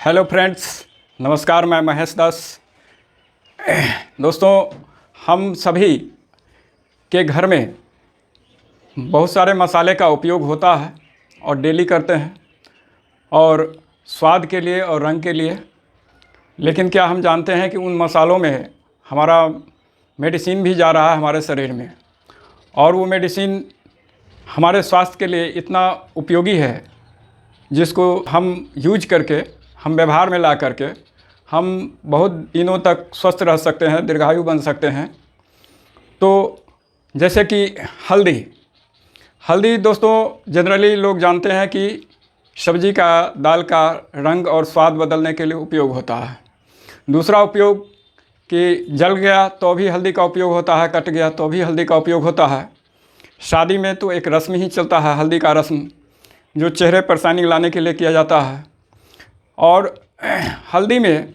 Hello friends, नमस्कार। मैं महेश दास। दोस्तों, हम सभी के घर में बहुत सारे मसाले का उपयोग होता है और डेली करते हैं, और स्वाद के लिए और रंग के लिए। लेकिन क्या हम जानते हैं कि उन मसालों में हमारा मेडिसिन भी जा रहा है हमारे शरीर में, और वो मेडिसिन हमारे स्वास्थ्य के लिए इतना उपयोगी है जिसको हम यूज करके, हम व्यवहार में ला करके हम बहुत दिनों तक स्वस्थ रह सकते हैं, दीर्घायु बन सकते हैं। तो जैसे कि हल्दी दोस्तों, जनरली लोग जानते हैं कि सब्जी का, दाल का रंग और स्वाद बदलने के लिए उपयोग होता है। दूसरा उपयोग कि जल गया तो भी हल्दी का उपयोग होता है, कट गया तो भी हल्दी का उपयोग होता है। शादी में तो एक रस्म ही चलता है, हल्दी का रस्म, जो चेहरे पर शाइनिंग लाने के लिए किया जाता है। और हल्दी में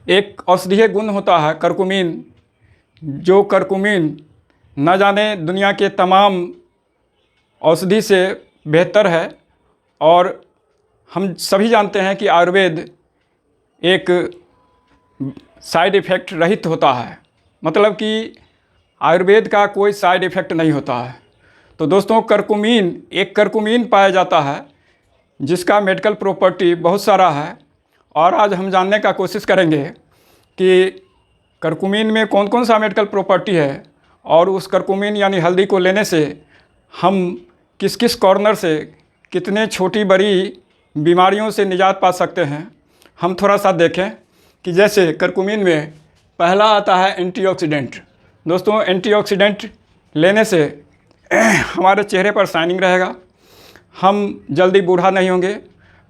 एक औषधीय गुण होता है करकुमिन, जो करकुमिन न जाने दुनिया के तमाम औषधि से बेहतर है। और हम सभी जानते हैं कि आयुर्वेद एक साइड इफ़ेक्ट रहित होता है, मतलब कि आयुर्वेद का कोई साइड इफ़ेक्ट नहीं होता है। तो दोस्तों, एक करकुमिन पाया जाता है जिसका मेडिकल प्रॉपर्टी बहुत सारा है, और आज हम जानने का कोशिश करेंगे कि करकुमिन में कौन कौन सा मेडिकल प्रॉपर्टी है, और उस करकुमिन यानी हल्दी को लेने से हम किस किस कॉर्नर से कितने छोटी बड़ी बीमारियों से निजात पा सकते हैं। हम थोड़ा सा देखें कि जैसे करकुमिन में पहला आता है एंटीऑक्सीडेंट। दोस्तों, एंटीऑक्सीडेंट लेने से हमारे चेहरे पर शाइनिंग रहेगा, हम जल्दी बूढ़ा नहीं होंगे।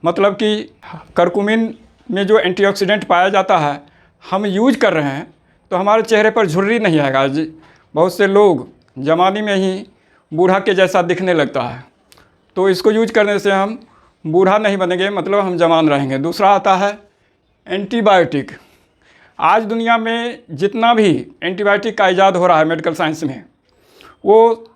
मतलब कि करकुमिन में जो एंटीऑक्सीडेंट पाया जाता है, हम यूज कर रहे हैं तो हमारे चेहरे पर झुर्री नहीं आएगा। बहुत से लोग जवानी में ही बूढ़ा के जैसा दिखने लगता है, तो इसको यूज करने से हम बूढ़ा नहीं बनेंगे, मतलब हम जवान रहेंगे। दूसरा आता है एंटीबायोटिक। आज दुनिया में जितना भी एंटीबायोटिक का इजाद हो रहा है मेडिकल साइंस में, वो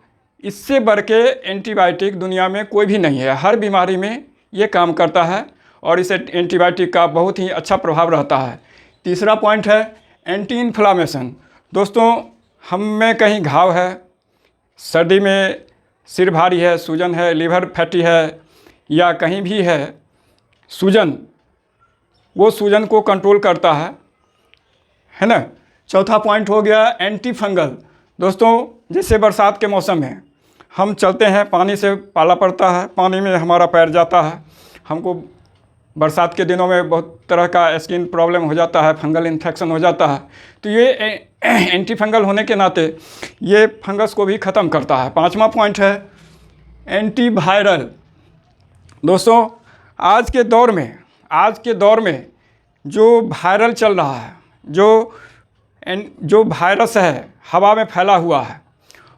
इससे बढ़ के एंटीबायोटिक दुनिया में कोई भी नहीं है। हर बीमारी में ये काम करता है और इस एंटीबायोटिक का बहुत ही अच्छा प्रभाव रहता है। तीसरा पॉइंट है एंटी इन्फ्लामेशन। दोस्तों, हम में कहीं घाव है, सर्दी में सिर भारी है, सूजन है, लीवर फैटी है, या कहीं भी है सूजन, वो सूजन को कंट्रोल करता है ना। चौथा पॉइंट हो गया एंटी फंगल। दोस्तों, जैसे बरसात के मौसम में हम चलते हैं, पानी से पाला पड़ता है, पानी में हमारा पैर जाता है, हमको बरसात के दिनों में बहुत तरह का स्किन प्रॉब्लम हो जाता है, फंगल इन्फेक्शन हो जाता है। तो ये एंटी फंगल होने के नाते ये फंगस को भी ख़त्म करता है। पांचवा पॉइंट है एंटीवायरल। दोस्तों, आज के दौर में जो वायरल चल रहा है, जो वायरस है, हवा में फैला हुआ है,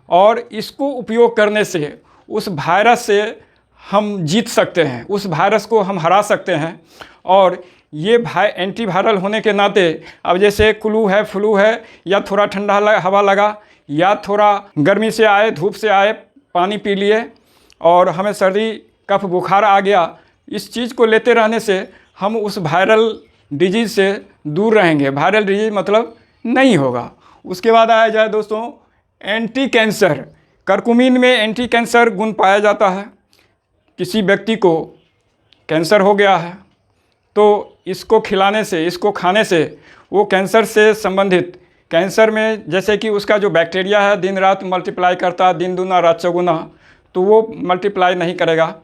और इसको उपयोग करने से उस वायरस से हम जीत सकते हैं, उस वायरस को हम हरा सकते हैं। और ये एंटीवायरल होने के नाते अब जैसे फ्लू है, या थोड़ा ठंडा हवा लगा, या थोड़ा गर्मी से आए, धूप से आए, पानी पी लिए और हमें सर्दी कफ बुखार आ गया, इस चीज़ को लेते रहने से हम उस वायरल डिजीज़ से दूर रहेंगे। वायरल डिजीज़ मतलब नहीं होगा। उसके बाद आया जाए दोस्तों एंटी कैंसर। करकुमिन में एंटी कैंसर गुण पाया जाता है। किसी व्यक्ति को कैंसर हो गया है तो इसको खिलाने से, इसको खाने से वो कैंसर से संबंधित, कैंसर में जैसे कि उसका जो बैक्टीरिया है दिन रात मल्टीप्लाई करता है, दिन दूना रात चौगुना, तो वो मल्टीप्लाई नहीं करेगा।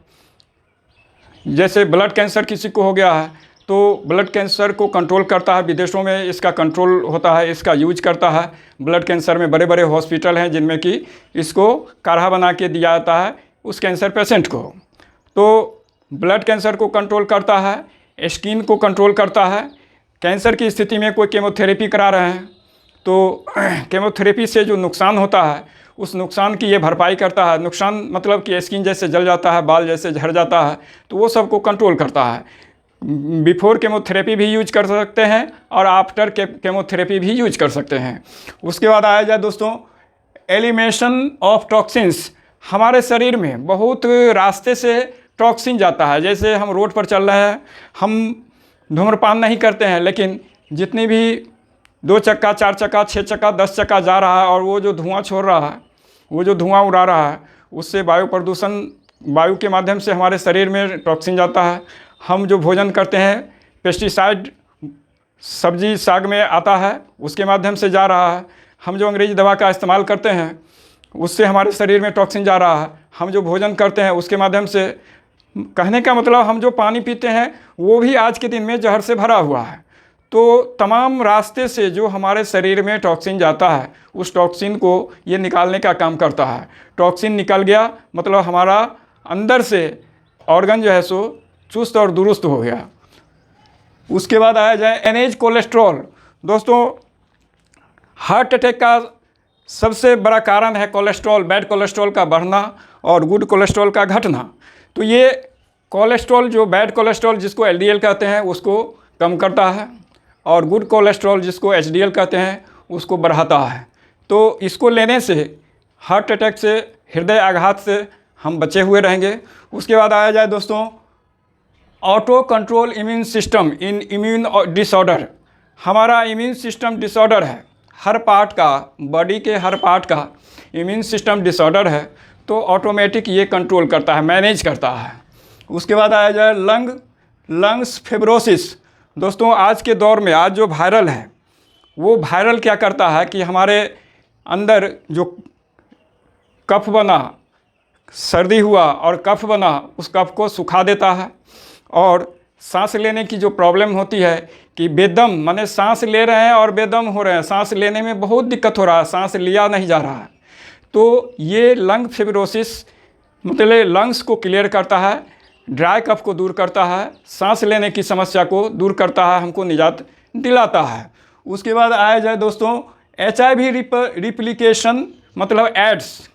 जैसे ब्लड कैंसर किसी को हो गया है तो ब्लड कैंसर को कंट्रोल करता है, विदेशों में इसका कंट्रोल होता है, इसका यूज करता है। ब्लड कैंसर में बड़े बड़े हॉस्पिटल हैं जिनमें कि इसको काढ़ा बना के दिया जाता है उस कैंसर पेशेंट को। तो ब्लड कैंसर को कंट्रोल करता है, स्किन को कंट्रोल करता है। कैंसर की स्थिति में कोई केमोथेरेपी करा रहे हैं तो केमोथेरेपी से जो नुकसान होता है उस नुकसान की ये भरपाई करता है। नुकसान मतलब कि स्किन जैसे जल जाता है, बाल जैसे झड़ जाता है, तो वो सब को कंट्रोल करता है। बिफोर केमोथेरेपी भी यूज कर सकते हैं और आफ्टर केमोथेरेपी भी यूज कर सकते हैं। उसके बाद आया जाए दोस्तों एलिमिनेशन ऑफ टॉक्सिन्स। हमारे शरीर में बहुत रास्ते से टॉक्सिन जाता है। जैसे हम रोड पर चल रहे हैं, हम धूम्रपान नहीं करते हैं, लेकिन जितनी भी 2 चक्का, 4 चक्का, 6 चक्का, 10 चक्का जा रहा है और वो जो धुआं छोड़ रहा है, वो जो धुआं उड़ा रहा है, उससे वायु प्रदूषण, वायु के माध्यम से हमारे शरीर में टॉक्सिन जाता है। हम जो भोजन करते हैं, पेस्टिसाइड सब्जी साग में आता है, उसके माध्यम से जा रहा है। हम जो अंग्रेजी दवा का इस्तेमाल करते हैं, उससे हमारे शरीर में टॉक्सिन जा रहा है। हम जो भोजन करते हैं उसके माध्यम से, कहने का मतलब हम जो पानी पीते हैं वो भी आज के दिन में जहर से भरा हुआ है। तो तमाम रास्ते से जो हमारे शरीर में टॉक्सिन जाता है, उस टॉक्सिन को ये निकालने का काम करता है। टॉक्सिन निकल गया मतलब हमारा अंदर से ऑर्गन जो है सो चुस्त और दुरुस्त हो गया। उसके बाद आया जाए एनएच कोलेस्ट्रॉल। दोस्तों, हार्ट अटैक का सबसे बड़ा कारण है कोलेस्ट्रॉल, बैड कोलेस्ट्रॉल का बढ़ना और गुड कोलेस्ट्रॉल का घटना। तो ये कोलेस्ट्रॉल, जो बैड कोलेस्ट्रॉल जिसको एलडीएल कहते हैं, उसको कम करता है और गुड कोलेस्ट्रॉल जिसको एचडीएल कहते हैं उसको बढ़ाता है। तो इसको लेने से हार्ट अटैक से, हृदय आघात से हम बचे हुए रहेंगे। उसके बाद आया जाए दोस्तों auto control immune system in immune disorder. हमारा इम्यून सिस्टम डिसऑर्डर है, हर पार्ट का, बॉडी के हर पार्ट का इम्यून सिस्टम डिसऑर्डर है, तो ऑटोमेटिक ये कंट्रोल करता है, मैनेज करता है। उसके बाद आया जाए लंग्स फिब्रोसिस। दोस्तों, आज के दौर में आज जो वायरल है, वो वायरल क्या करता है कि हमारे अंदर जो कफ बना, सर्दी हुआ और कफ बना, उस कफ को सुखा देता है। और सांस लेने की जो प्रॉब्लम होती है कि बेदम, माने सांस ले रहे हैं और बेदम हो रहे हैं, सांस लेने में बहुत दिक्कत हो रहा है, सांस लिया नहीं जा रहा है, तो ये लंग फिब्रोसिस मतलब लंग्स को क्लियर करता है, ड्राई कफ को दूर करता है, सांस लेने की समस्या को दूर करता है, हमको निजात दिलाता है। उसके बाद आया जाए दोस्तों HIV रिप्लिकेशन मतलब एड्स।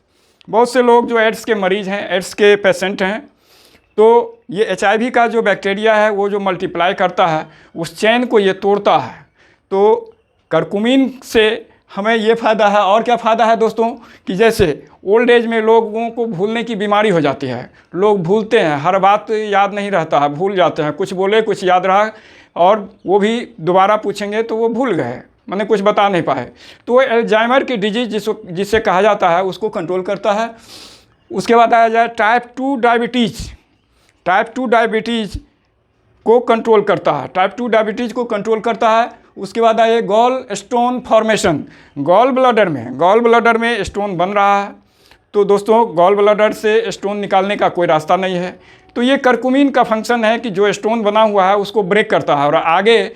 बहुत से लोग जो एड्स के मरीज़ हैं, एड्स के पेशेंट हैं, तो ये HIV का जो बैक्टीरिया है वो जो मल्टीप्लाई करता है, उस चैन को ये तोड़ता है। तो करकुमिन से हमें ये फ़ायदा है। और क्या फ़ायदा है दोस्तों कि जैसे ओल्ड एज में लोगों को भूलने की बीमारी हो जाती है, लोग भूलते हैं, हर बात याद नहीं रहता है, भूल जाते हैं, कुछ बोले कुछ याद रहा और वो भी दोबारा पूछेंगे तो वो भूल गए, मैंने कुछ बता नहीं पाए। तो एल्जाइमर की डिजीज जिसे कहा जाता है उसको कंट्रोल करता है। उसके बाद आया जाए टाइप 2 डायबिटीज़। टाइप 2 डायबिटीज़ को कंट्रोल करता है, टाइप 2 डायबिटीज़ को कंट्रोल करता है। उसके बाद आए gall stone formation. Gall bladder में स्टोन बन रहा है, तो दोस्तों गॉल ब्लैडर से स्टोन निकालने का कोई रास्ता नहीं है, तो ये करकुमिन का फंक्शन है कि जो स्टोन बना हुआ है उसको ब्रेक करता है और आगे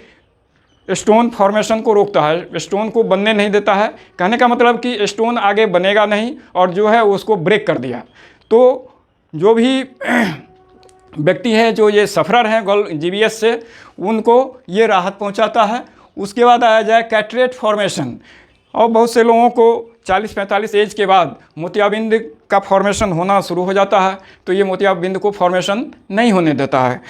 स्टोन फॉर्मेशन को रोकता है, स्टोन को बनने नहीं देता है। कहने का मतलब कि स्टोन आगे बनेगा नहीं और जो है उसको ब्रेक कर दिया। तो जो भी व्यक्ति है जो ये सफ़रर हैं GBS से, उनको ये राहत पहुंचाता है। उसके बाद आया जाए कैटरेट फॉर्मेशन। और बहुत से लोगों को 40-45 एज के बाद मोतियाबिंद का फॉर्मेशन होना शुरू हो जाता है, तो ये मोतियाबिंद को फॉर्मेशन नहीं होने देता है।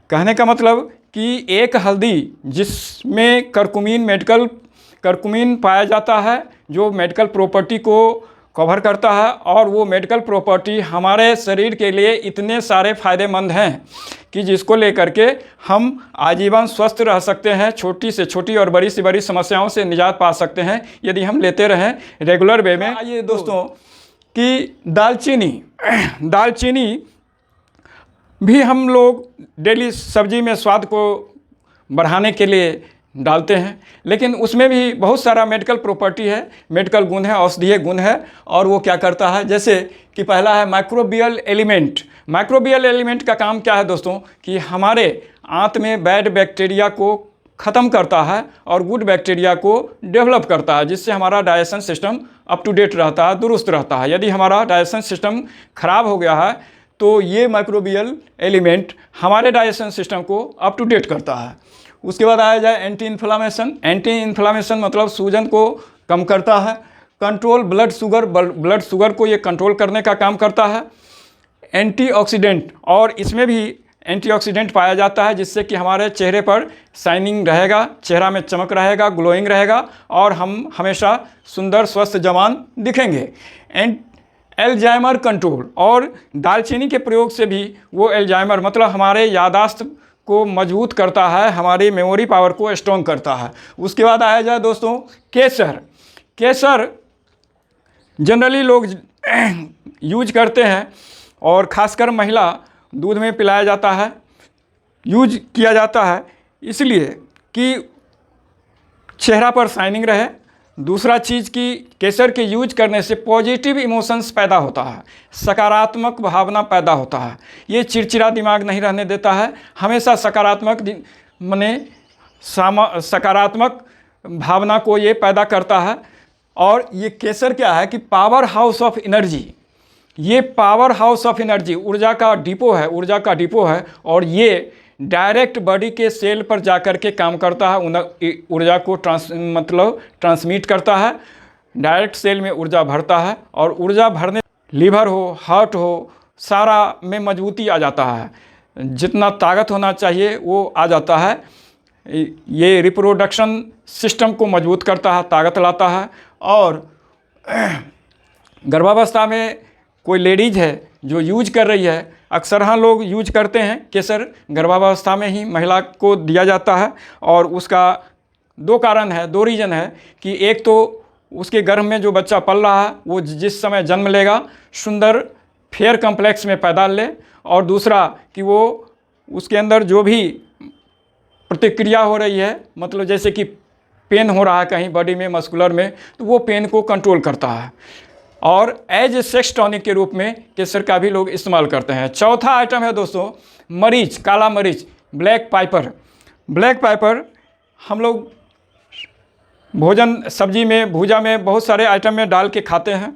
कहने का मतलब कि एक हल्दी जिसमें करकुमिन पाया जाता है, जो मेडिकल प्रॉपर्टी को कवर करता है, और वो मेडिकल प्रॉपर्टी हमारे शरीर के लिए इतने सारे फ़ायदेमंद हैं कि जिसको लेकर के हम आजीवन स्वस्थ रह सकते हैं, छोटी से छोटी और बड़ी से बड़ी समस्याओं से निजात पा सकते हैं यदि हम लेते रहें रेगुलर वे में। आइए दोस्तों कि दालचीनी भी हम लोग डेली सब्जी में स्वाद को बढ़ाने के लिए डालते हैं, लेकिन उसमें भी बहुत सारा मेडिकल प्रॉपर्टी है, मेडिकल गुण है, औषधीय गुण है। और वो क्या करता है, जैसे कि पहला है माइक्रोबियल एलिमेंट। माइक्रोबियल एलिमेंट का काम क्या है दोस्तों कि हमारे आंत में बैड बैक्टीरिया को ख़त्म करता है और गुड बैक्टीरिया को डेवलप करता है, जिससे हमारा digestion system up to date रहता है, दुरुस्त रहता है। यदि हमारा डाइजेशन सिस्टम खराब हो गया है तो ये माइक्रोबियल एलिमेंट हमारे डाइजेशन सिस्टम को अप टू डेट करता है। उसके बाद आया जाए एंटी इन्फ्लामेशन मतलब सूजन को कम करता है। कंट्रोल ब्लड शुगर को ये कंट्रोल करने का काम करता है। एंटीऑक्सीडेंट, और इसमें भी एंटीऑक्सीडेंट पाया जाता है जिससे कि हमारे चेहरे पर शाइनिंग रहेगा, चेहरा में चमक रहेगा, ग्लोइंग रहेगा और हम हमेशा सुंदर स्वस्थ जवान दिखेंगे। एल्जाइमर कंट्रोल, और दालचीनी के प्रयोग से भी वो एल्जाइमर मतलब हमारे यादाश्त को मजबूत करता है, हमारी मेमोरी पावर को स्ट्रॉन्ग करता है। उसके बाद आया जाए दोस्तों केसर। केसर जनरली लोग यूज करते हैं और ख़ासकर महिला दूध में पिलाया जाता है, यूज किया जाता है इसलिए कि चेहरा पर शाइनिंग रहे। दूसरा चीज़ कि केसर के यूज करने से पॉजिटिव इमोशंस पैदा होता है, सकारात्मक भावना पैदा होता है। ये चिड़चिड़ा दिमाग नहीं रहने देता है, हमेशा सकारात्मक माने सकारात्मक भावना को ये पैदा करता है। और ये केसर क्या है कि पावर हाउस ऑफ एनर्जी, ये पावर हाउस ऑफ एनर्जी ऊर्जा का डिपो है, ऊर्जा का डिपो है। और ये डायरेक्ट बॉडी के सेल पर जाकर के काम करता है, ऊर्जा को ट्रांसमिट करता है, डायरेक्ट सेल में ऊर्जा भरता है। और ऊर्जा भरने लीवर हो, हार्ट हो, सारा में मजबूती आ जाता है, जितना ताकत होना चाहिए वो आ जाता है। ये रिप्रोडक्शन सिस्टम को मजबूत करता है, ताकत लाता है। और गर्भावस्था में कोई लेडीज़ है जो यूज कर रही है, अक्सर हाँ लोग यूज करते हैं केसर, गर्भावस्था में ही महिला को दिया जाता है। और उसका दो कारण है, दो रीज़न है कि एक तो उसके गर्भ में जो बच्चा पल रहा है वो जिस समय जन्म लेगा सुंदर फेयर कम्प्लेक्स में पैदा ले, और दूसरा कि वो उसके अंदर जो भी प्रतिक्रिया हो रही है, मतलब जैसे कि पेन हो रहा है कहीं बॉडी में, मस्कुलर में, तो वो पेन को कंट्रोल करता है। और एज ए सेक्स टॉनिक के रूप में केसर का भी लोग इस्तेमाल करते हैं। चौथा आइटम है दोस्तों मरीच, काला मरीच, ब्लैक पाइपर। ब्लैक पाइपर हम लोग भोजन सब्जी में, भूजा में, बहुत सारे आइटम में डाल के खाते हैं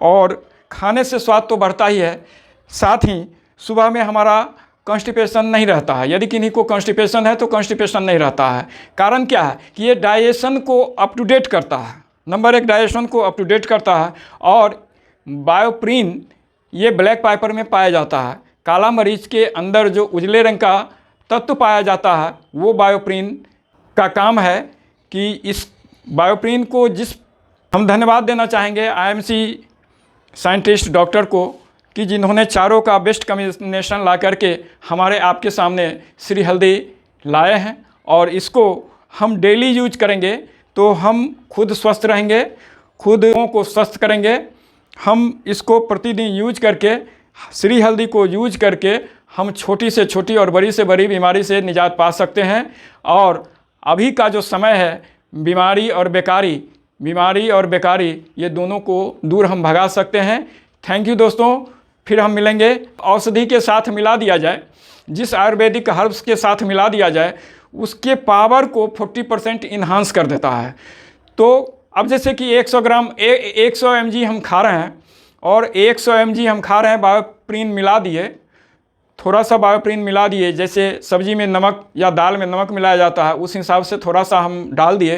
और खाने से स्वाद तो बढ़ता ही है, साथ ही सुबह में हमारा कॉन्स्टिपेशन नहीं रहता है। यदि किन्हीं को कॉन्स्टिपेशन है तो कॉन्स्टिपेशन नहीं रहता है। कारण क्या है कि ये डाइजेशन को अप टू डेट करता है, नंबर एक डाइजेशन को अप टू डेट करता है। और बायोप्रीन ये ब्लैक पाइपर में पाया जाता है। काला मरीच के अंदर जो उजले रंग का तत्व पाया जाता है वो बायोप्रीन का काम है कि इस बायोप्रीन को हम धन्यवाद देना चाहेंगे आईएमसी साइंटिस्ट डॉक्टर को कि जिन्होंने चारों का बेस्ट कॉम्बिनेशन ला करके हमारे आपके सामने श्री हल्दी लाए हैं। और इसको हम डेली यूज करेंगे तो हम खुद स्वस्थ रहेंगे, खुद को स्वस्थ करेंगे। हम इसको प्रतिदिन यूज करके, श्री हल्दी को यूज करके हम छोटी से छोटी और बड़ी से बड़ी बीमारी से निजात पा सकते हैं। और अभी का जो समय है बीमारी और बेकारी ये दोनों को दूर हम भगा सकते हैं। थैंक यू दोस्तों, फिर हम मिलेंगे। औषधि के साथ मिला दिया जाए, जिस आयुर्वेदिक हर्ब्स के साथ मिला दिया जाए उसके पावर को 40% इन्हांस कर देता है। तो अब जैसे कि 100 ग्राम 100 mg हम खा रहे हैं और 100 mg हम खा रहे हैं, बायोप्रीन मिला दिए, थोड़ा सा बायोप्रीन मिला दिए, जैसे सब्जी में नमक या दाल में नमक मिलाया जाता है उस हिसाब से थोड़ा सा हम डाल दिए।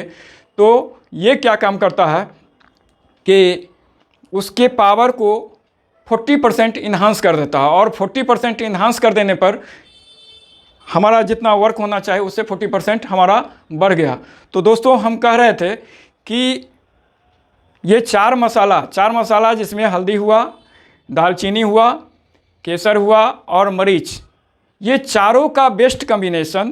तो ये क्या काम करता है कि उसके पावर को 40% इन्हांस कर देता है। और 40% इन्हांस कर देने पर हमारा जितना वर्क होना चाहिए उससे 40% हमारा बढ़ गया। तो दोस्तों हम कह रहे थे कि ये चार मसाला जिसमें हल्दी हुआ, दालचीनी हुआ, केसर हुआ और मरीच, ये चारों का बेस्ट कॉम्बिनेशन